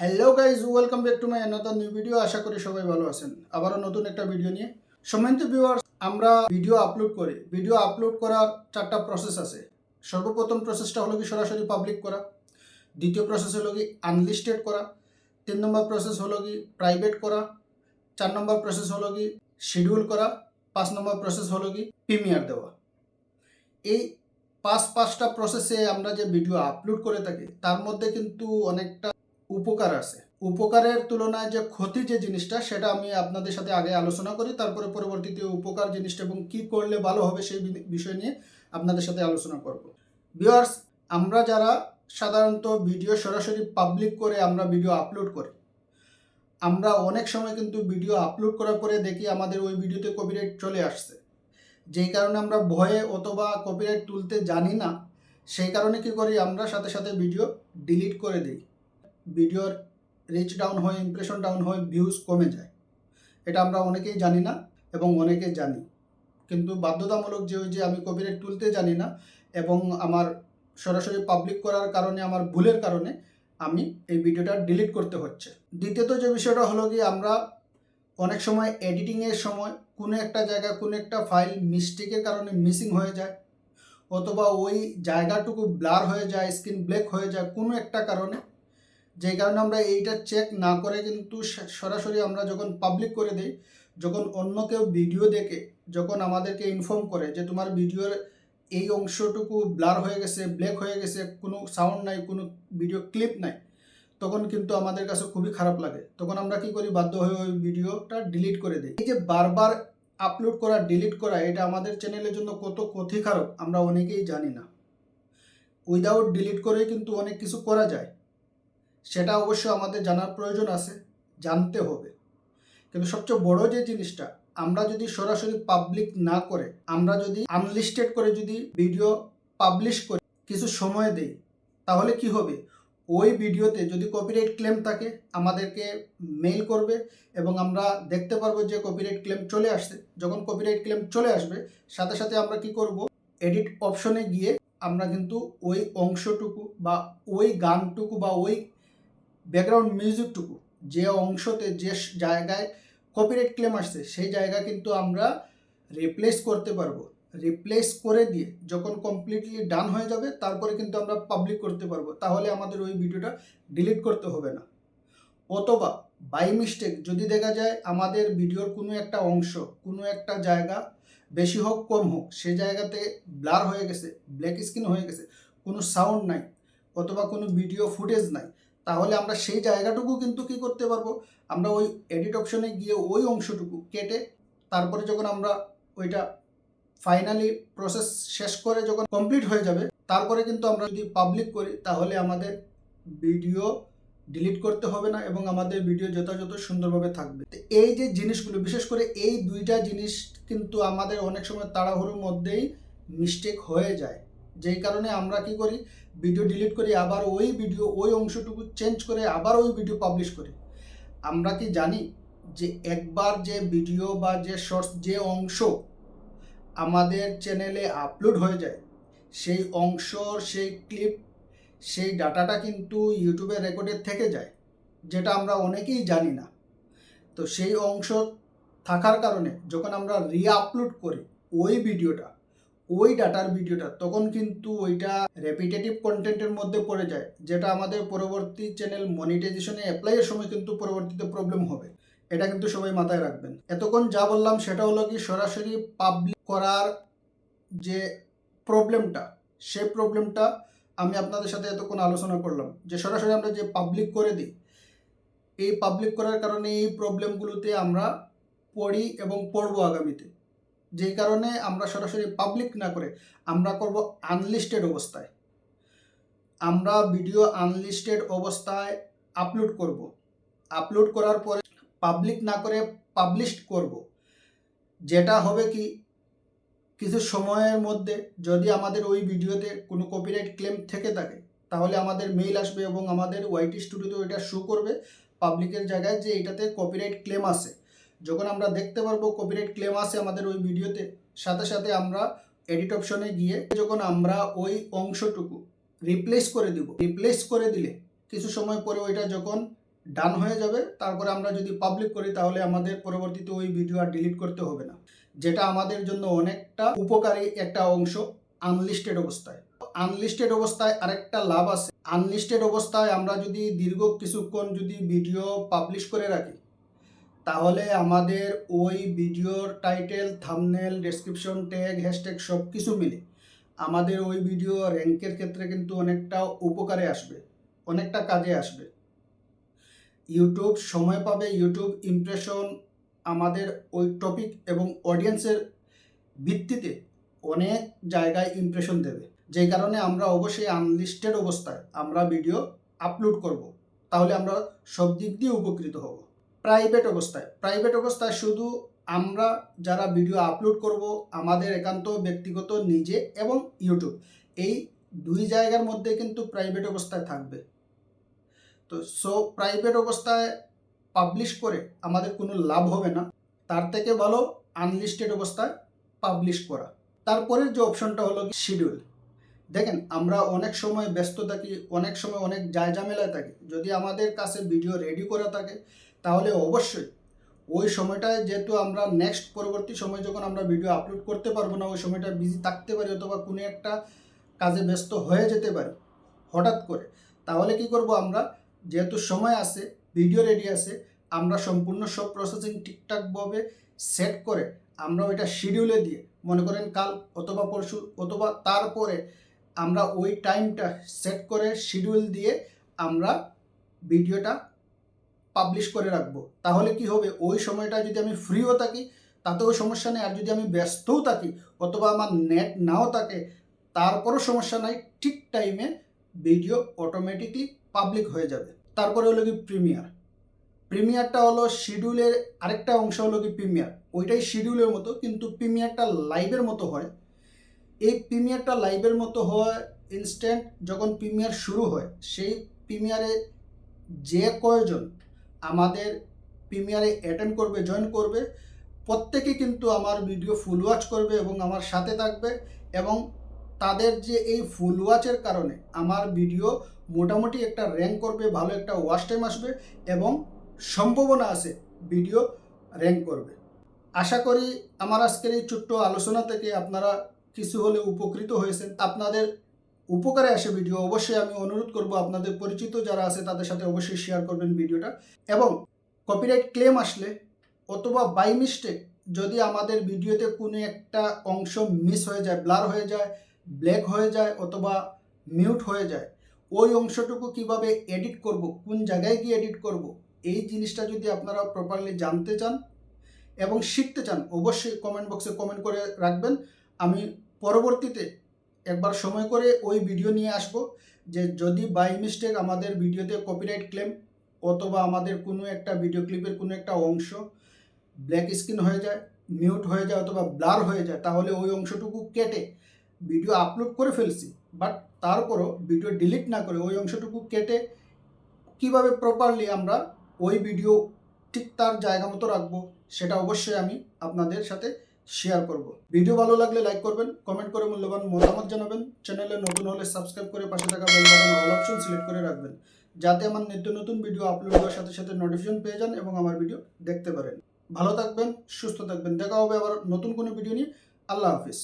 Hello guys, welcome back to my another new video. আশা করি সবাই ভালো আছেন। আবারও নতুন একটা ভিডিও নিয়ে সম্মানিত ভিউয়ার্স, আমরা ভিডিও আপলোড করি। ভিডিও আপলোড করার চারটা প্রসেস আছে। সর্বপ্রথম প্রসেসটা হলো কি সরাসরি পাবলিক করা, দ্বিতীয় প্রসেস হলো কি আনলিস্টেড করা, 3 নম্বর প্রসেস হলো কি প্রাইভেট করা, 4 নম্বর প্রসেস হলো কি শিডিউল করা, 5 নম্বর প্রসেস হলো কি প্রিমিয়ার দেওয়া। এই পাঁচটা প্রসেসে আমরা যে ভিডিও আপলোড করে থাকি তার মধ্যে কিন্তু অনেকটা উপকার আছে। উপকারের তুলনায় যে ক্ষতি যে জিনিসটা সেটা আমি আপনাদের সাথে আগে আলোচনা করি, তারপরে পরবর্তীতে উপকার জিনিসটা এবং কি করলে ভালো হবে সেই বিষয় নিয়ে আপনাদের সাথে আলোচনা করব। ভিউয়ার্স, আমরা যারা সাধারণত ভিডিও সরাসরি পাবলিক করে আমরা ভিডিও আপলোড করি, আমরা অনেক সময় কিন্তু ভিডিও আপলোড করার পরে দেখি আমাদের ওই ভিডিওতে কপিরাইট চলে আসছে। যেই কারণে আমরা ভয়ে অথবা কপিরাইট তুলতে জানি না, সেই কারণে কি করি, আমরা সাথে সাথে ভিডিও ডিলিট করে দিই। ভিডিওর রিচ ডাউন হয়, ইমপ্রেশন ডাউন হয়, ভিউজ কমে যায়। এটা আমরা অনেকেই জানি না এবং অনেকে জানি, কিন্তু বাধ্যতামূলক যে ওই যে আমি কপিরাইট তুলতে জানি না এবং আমার সরাসরি পাবলিক করার কারণে, আমার ভুলের কারণে আমি এই ভিডিওটা ডিলিট করতে হচ্ছে। দ্বিতীয়ত যে বিষয়টা হলো কি, আমরা অনেক সময় এডিটিংয়ের সময় কোনো একটা জায়গা, কোনো একটা ফাইল মিস্টেকের কারণে মিসিং হয়ে যায়, অথবা ওই জায়গাটুকু ব্লার হয়ে যায়, স্ক্রিন ব্ল্যাক হয়ে যায় কোনো একটা কারণে। যেই কারণে আমরা এইটা চেক না করে কিন্তু সরাসরি আমরা যখন পাবলিক করে দিই, যখন অন্য কেউ ভিডিও দেখে যখন আমাদেরকে ইনফর্ম করে যে তোমার ভিডিওর এই অংশটুকু ব্লার হয়ে গেছে, ব্ল্যাক হয়ে গেছে, কোনো সাউন্ড নাই, কোনো ভিডিও ক্লিপ নাই, তখন কিন্তু আমাদের কাছে খুবই খারাপ লাগে। তখন আমরা কি করি, বাধ্য হয়ে ওই ভিডিওটা ডিলিট করে দিই। এই যে বারবার আপলোড করা, ডিলিট করা, এটা আমাদের চ্যানেলের জন্য কত ক্ষতিকারক আমরা অনেকেই জানি না। উইদাউট ডিলিট করেই কিন্তু অনেক কিছু করা যায়, সেটা অবশ্য আমাদের জানার প্রয়োজন আছে, জানতে হবে। কিন্তু সবচেয়ে বড় যে জিনিসটা, আমরা যদি সরাসরি পাবলিক না করে, আমরা যদি আনলিস্টেড করে যদি ভিডিও পাবলিশ করি, কিছু সময় দেই, তাহলে কি হবে, ওই ভিডিওতে যদি কপিরাইট ক্লেম থাকে আমাদেরকে মেইল করবে এবং আমরা দেখতে পারবো যে কপিরাইট ক্লেম চলে আসছে। যখন কপিরাইট ক্লেম চলে আসবে, সাথে সাথে আমরা কি করব, এডিট অপশনে গিয়ে আমরা কিন্তু ওই অংশটুকু বা ওই গানটুকু বা ওই ব্যাকগ্রাউন্ড মিউজিকটুকু, যে অংশতে যে জায়গায় কপিরাইট ক্লেম আসছে সেই জায়গা কিন্তু আমরা রিপ্লেস করতে পারবো। রিপ্লেস করে দিয়ে যখন কমপ্লিটলি ডান হয়ে যাবে, তারপরে কিন্তু আমরা পাবলিক করতে পারবো। তাহলে আমাদের ওই ভিডিওটা ডিলিট করতে হবে না। অথবা বাই মিস্টেক যদি দেখা যায় আমাদের ভিডিওর কোনো একটা অংশ, কোনো একটা জায়গা, বেশি হোক কম হোক, সে জায়গাতে ব্লার হয়ে গেছে, ব্ল্যাক স্ক্রিন হয়ে গেছে, কোনো সাউন্ড নাই অথবা কোনো ভিডিও ফুটেজ নাই, তাহলে আমরা সেই জায়গাটুকু কিন্তু কি করতে পারবো, আমরা ওই এডিট অপশনে গিয়ে ওই অংশটুকু কেটে, তারপরে যখন আমরা ওইটা ফাইনালি প্রসেস শেষ করে যখন কমপ্লিট হয়ে যাবে, তারপরে কিন্তু আমরা যদি পাবলিক করি, তাহলে আমাদের ভিডিও ডিলিট করতে হবে না এবং আমাদের ভিডিও যথাযথ সুন্দরভাবে থাকবে। তো এই যে জিনিসগুলো, বিশেষ করে এই দুইটা জিনিস কিন্তু আমাদের অনেক সময় তাড়াহুড়োর মধ্যেই মিস্টেক হয়ে যায়। যেই কারণে আমরা কি করি, ভিডিও ডিলিট করি, আবার ওই ভিডিও ওই অংশটুকু চেঞ্জ করে আবার ওই ভিডিও পাবলিশ করি। আমরা কি জানি যে একবার যে ভিডিও বা যে শর্টস, যে অংশ আমাদের চ্যানেলে আপলোড হয়ে যায়, সেই অংশর সেই ক্লিপ, সেই ডাটাটা কিন্তু ইউটিউবের রেকর্ডে থেকে যায়, যেটা আমরা অনেকেই জানি না। তো সেই অংশ থাকার কারণে যখন আমরা আপলোড করি ওই ভিডিওটা, ওই ডাটার ভিডিওটা, তখন কিন্তু ওইটা রেপিটেটিভ কন্টেন্টের মধ্যে পড়ে যায়, যেটা আমাদের পরবর্তী চ্যানেল মনিটাইজেশনে অ্যাপ্লাইয়ের সময় কিন্তু পরবর্তীতে প্রবলেম হবে। এটা কিন্তু সবাই মাথায় রাখবেন। এতক্ষণ যা বললাম সেটা হলো কি সরাসরি পাবলিক করার যে প্রবলেমটা, সেই প্রবলেমটা আমি আপনাদের সাথে এতক্ষণ আলোচনা করলাম, যে সরাসরি আমরা যে পাবলিক করে দিই, এই পাবলিক করার কারণে এই প্রবলেমগুলোতে আমরা পড়ি এবং পড়বো আগামীতে। যেই কারণে আমরা সরাসরি পাবলিক না করে আমরা করব আনলিস্টেড অবস্থায়। আমরা ভিডিও আনলিস্টেড অবস্থায় আপলোড করব। আপলোড করার পরে পাবলিক না করে পাবলিশ করব। যেটা হবে কি, কিছু সময়ের মধ্যে যদি আমাদের ওই ভিডিওতে কোনো কপিরাইট ক্লেম থেকে থাকে, তাহলে আমাদের মেইল আসবে এবং আমাদের ওয়াইটি স্টুডিওতে ওইটা শো করবে পাবলিকের জায়গায় যে এটাতে কপিরাইট ক্লেম আছে। যখন আমরা দেখতে পারবো কপিরাইট ক্লেম আছে আমাদের ওই ভিডিওতে, সাথে সাথে আমরা এডিট অপশনে গিয়ে যখন আমরা ওই অংশটুকু রিপ্লেস করে দিব, রিপ্লেস করে দিলে কিছু সময় পরে ওইটা যখন ডান হয়ে যাবে। তারপরে আমরা যদি পাবলিক করি তাহলে আমাদের পরবর্তীতে ওই ভিডিও আর ডিলিট করতে হবে না, যেটা আমাদের জন্য অনেকটা উপকারী একটা অংশ আনলিস্টেড অবস্থায়। আনলিস্টেড অবস্থায় আরেকটা লাভ আছে। আনলিস্টেড অবস্থায় আমরা যদি দীর্ঘ কিছুক্ষণ যদি ভিডিও পাবলিশ করে রাখি তাহলে আমাদের ওই ভিডিওর title, thumbnail, description, tag, hashtag সব কিছু মিলে আমাদের ওই ভিডিও র্যাঙ্কের ক্ষেত্রে কিন্তু অনেকটা উপকারে আসবে, অনেকটা কাজে আসবে। ইউটিউব সময় পাবে, ইউটিউব ইমপ্রেশন আমাদের ওই টপিক এবং অডিয়েন্সের ভিত্তিতে অনেক জায়গায় ইমপ্রেশন দেবে, যেই কারণে আমরা অবশ্যই আনলিস্টেড অবস্থায় আমরা ভিডিও আপলোড করব, তাহলে আমরা সব দিক দিয়ে উপকৃত হব। প্রাইভেট অবস্থায় শুধু আমরা যারা ভিডিও আপলোড করব আমাদের একান্ত ব্যক্তিগত নিজে এবং ইউটিউব, এই দুই জায়গার মধ্যে কিন্তু প্রাইভেট অবস্থায় থাকবে। তো প্রাইভেট অবস্থায় পাবলিশ করে আমাদের কোনো লাভ হবে না, তার থেকে ভালো আনলিস্টেড অবস্থায় পাবলিশ করা। তারপরের যে অপশনটা হলো শিডিউল। দেখেন, আমরা অনেক সময় ব্যস্ত থাকি, অনেক সময় অনেক ঝামেলায় থাকি। যদি আমাদের কাছে ভিডিও রেডি করা থাকে তাহলে অবশ্যই ওই সময়টায়, যেহেতু আমরা নেক্সট পরবর্তী সময় যখন আমরা ভিডিও আপলোড করতে পারবো না, ওই সময়টা বিজি থাকতে পারি অথবা কোনো একটা কাজে ব্যস্ত হয়ে যেতে পারি হঠাৎ করে, তাহলে কি করব আমরা, যেহেতু সময় আছে, ভিডিও রেডি আছে, আমরা সম্পূর্ণ সব প্রসেসিং ঠিকঠাকভাবে সেট করে আমরা ওইটা শিডিউলে দিয়ে, মনে করেন কাল অথবা পরশু অথবা তারপরে আমরা ওই টাইমটা সেট করে শিডিউল দিয়ে আমরা ভিডিওটা পাবলিশ করে রাখবো। তাহলে কি হবে, ওই সময়টা যদি আমি ফ্রিও থাকি তাতেও সমস্যা নেই, আর যদি আমি ব্যস্তও থাকি অথবা আমার নেট নাও থাকে তারপরও সমস্যা নাই, ঠিক টাইমে ভিডিও অটোমেটিকলি পাবলিক হয়ে যাবে। তারপরে হলো কি প্রিমিয়ারটা হলো শিডিউলের আরেকটা অংশ, হলো কি প্রিমিয়ার। ওইটাই শিডিউলের মতো, কিন্তু প্রিমিয়ারটা লাইভের মতো হয়। এই প্রিমিয়ারটা লাইভের মতো হয় ইনস্ট্যান্ট যখন প্রিমিয়ার শুরু হয়, সেই প্রিমিয়ারে যে কয়জন আমাদের প্রিমিয়ারে অ্যাটেন্ড করবে, জয়েন করবে, প্রত্যেকে কিন্তু আমার ভিডিও ফুল ওয়াচ করবে এবং আমার সাথে থাকবে, এবং তাদের যে এই ফুল ওয়াচের কারণে আমার ভিডিও মোটামুটি একটা র্যাঙ্ক করবে, ভালো একটা ওয়াচ টাইম আসবে এবং সম্ভাবনা আছে ভিডিও র্যাঙ্ক করবে। আশা করি আমার আজকের এই ছোট্ট আলোচনা থেকে আপনারা কিছু হলে উপকৃত হয়েছেন। আপনাদের উপকারে আসে ভিডিও, অবশ্যই আমি অনুরোধ করব আপনাদের পরিচিত যারা আছে তাদের সাথে অবশ্যই শেয়ার করবেন ভিডিওটা। এবং কপিরাইট ক্লেম আসলে অথবা বাই মিস্টেক যদি আমাদের ভিডিওতে কোনো একটা অংশ মিস হয়ে যায়, ব্লার হয়ে যায়, ব্ল্যাক হয়ে যায় অথবা মিউট হয়ে যায়, ওই অংশটুকু কিভাবে এডিট করব, কোন জায়গায় গিয়ে এডিট করব, এই জিনিসটা যদি আপনারা প্রপারলি জানতে চান এবং শিখতে চান, অবশ্যই কমেন্ট বক্সে কমেন্ট করে রাখবেন। আমি পরবর্তীতে একবার সময় করে ওই ভিডিও নিয়ে আসব, যে যদি বাই মিস্টেক আমাদের ভিডিওতে কপিরাইট ক্লেম অথবা আমাদের কোনো একটা ভিডিও ক্লিপের কোনো একটা অংশ ব্ল্যাক স্ক্রিন হয়ে যায়, মিউট হয়ে যায় অথবা ব্লার হয়ে যায়, তাহলে ওই অংশটুকু কেটে, ভিডিও আপলোড করে ফেলছি বাট তারপরও ভিডিও ডিলিট না করে ওই অংশটুকু কেটে কিভাবে প্রপারলি আমরা ওই ভিডিও ঠিক তার জায়গা মতো রাখবো, সেটা অবশ্যই আমি আপনাদের সাথে শেয়ার করব। ভিডিও ভালো লাগলে লাইক করবেন, কমেন্ট করে মূল্যবান মতামত জানাবেন। চ্যানেলে নতুন হলে সাবস্ক্রাইব করে পাশে থাকা bell button all option select করে রাখবেন, যাতে আমার নিত্য নতুন ভিডিও আপলোড হওয়ার সাথে সাথে নোটিফিকেশন পেয়ে যান এবং আমার ভিডিও দেখতে পারেন। ভালো থাকবেন, সুস্থ থাকবেন, দেখা হবে আবার নতুন কোনো ভিডিও নিয়ে। আল্লাহ হাফিজ।